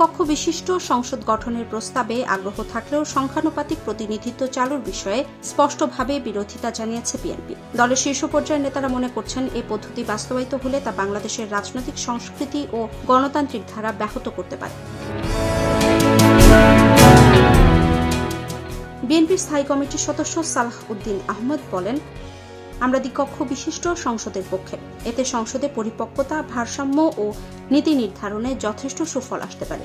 দ্বিকক্ষ বিশিষ্ট সংসদ গঠনের প্রস্তাবে আগ্রহ থাকলেও সংখ্যানুপাতিক প্রতিনিধিত্ব চালুর বিষয়ে স্পষ্টভাবে বিরোধিতা জানিয়েছে বিএনপি। দলের শীর্ষ পর্যায়ের নেতারা মনে করছেন এই পদ্ধতি বাস্তবায়িত হলে তা বাংলাদেশের রাজনৈতিক সংস্কৃতি ও গণতান্ত্রিক ধারা ব্যাহত করতে পারে। বিএনপির স্থায়ী কমিটির সদস্য সালাহ উদ্দিন আহমদ বলেন, আমরা দ্বিকক্ষ বিশিষ্ট সংসদের পক্ষে। এতে সংসদে পরিপক্কতা, ভারসাম্য ও নীতি নির্ধারণে যথেষ্ট সুফল আসতে পারে।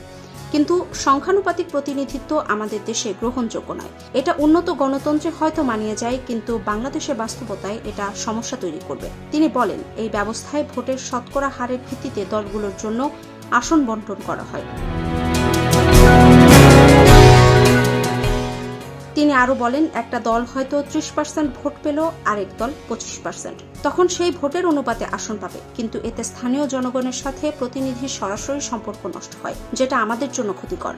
কিন্তু সংখ্যানুপাতিক প্রতিনিধিত্ব আমাদের দেশে গ্রহণযোগ্য নয়। এটা উন্নত গণতন্ত্রে হয়তো মানিয়ে যায়, কিন্তু বাংলাদেশের বাস্তবতায় এটা সমস্যা তৈরি করবে। তিনি বলেন, এই ব্যবস্থায় ভোটের শতকরা হারের ভিত্তিতে দলগুলোর জন্য আসন বণ্টন করা হয়। তিনি আরো বলেন, একটা দল হয়তো 30% ভোট পেল, আরেক দল 25%। তখন সেই ভোটের অনুপাতে আসন পাবে, কিন্তু এতে স্থানীয় জনগণের সাথে প্রতিনিধির সরাসরি সম্পর্ক নষ্ট হয়, যেটা আমাদের জন্য ক্ষতিকর।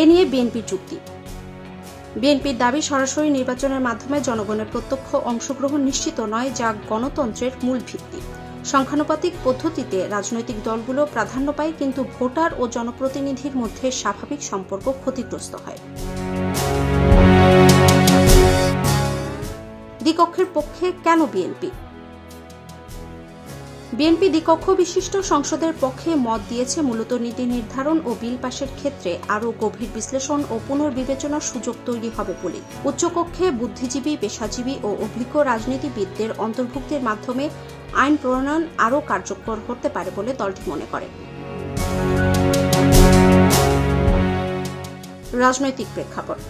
এ নিয়ে বিএনপির যুক্তি। বিএনপির দাবি, সরাসরি নির্বাচনের মাধ্যমে জনগণের প্রত্যক্ষ অংশগ্রহণ নিশ্চিত নয়, যা গণতন্ত্রের মূল ভিত্তি। সংখ্যানুপাতিক পদ্ধতিতে রাজনৈতিক দলগুলো প্রাধান্য পায়, কিন্তু ভোটার ও জনপ্রতিনিধির মধ্যে স্বাভাবিক সম্পর্ক ক্ষতিগ্রস্ত হয়। দ্বিকক্ষের পক্ষে কেন বিএনপি? বিএনপি দ্বিকক্ষ বিশিষ্ট সংসদের পক্ষে মত দিয়েছে মূলত নীতি নির্ধারণ ও বিল পাশের ক্ষেত্রে আরও গভীর বিশ্লেষণ ও পুনর্বিবেচনার সুযোগ তৈরি হবে বলে। উচ্চকক্ষে বুদ্ধিজীবী, পেশাজীবী ও অভিজ্ঞ রাজনীতিবিদদের অন্তর্ভুক্তির মাধ্যমে আইন প্রণয়ন আরও কার্যকর হতে পারে বলে দলটি মনে করে। রাজনৈতিক প্রেক্ষাপট।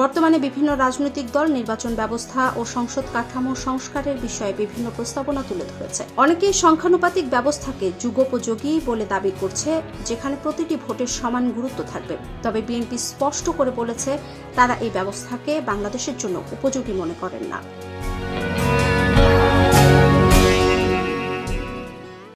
বর্তমানে বিভিন্ন রাজনৈতিক দল নির্বাচন ব্যবস্থা ও সংসদ কাঠামো সংস্কারের বিষয়ে বিভিন্ন প্রস্তাবনা তুলে ধরেছে। অনেকেই সংখ্যানুপাতিক ব্যবস্থাকে যুগোপযোগী বলে দাবি করছে, যেখানে প্রতিটি ভোটের সমান গুরুত্ব থাকবে। তবে বিএনপি স্পষ্ট করে বলেছে, তারা এই ব্যবস্থাকে বাংলাদেশের জন্য উপযোগী মনে করেন না।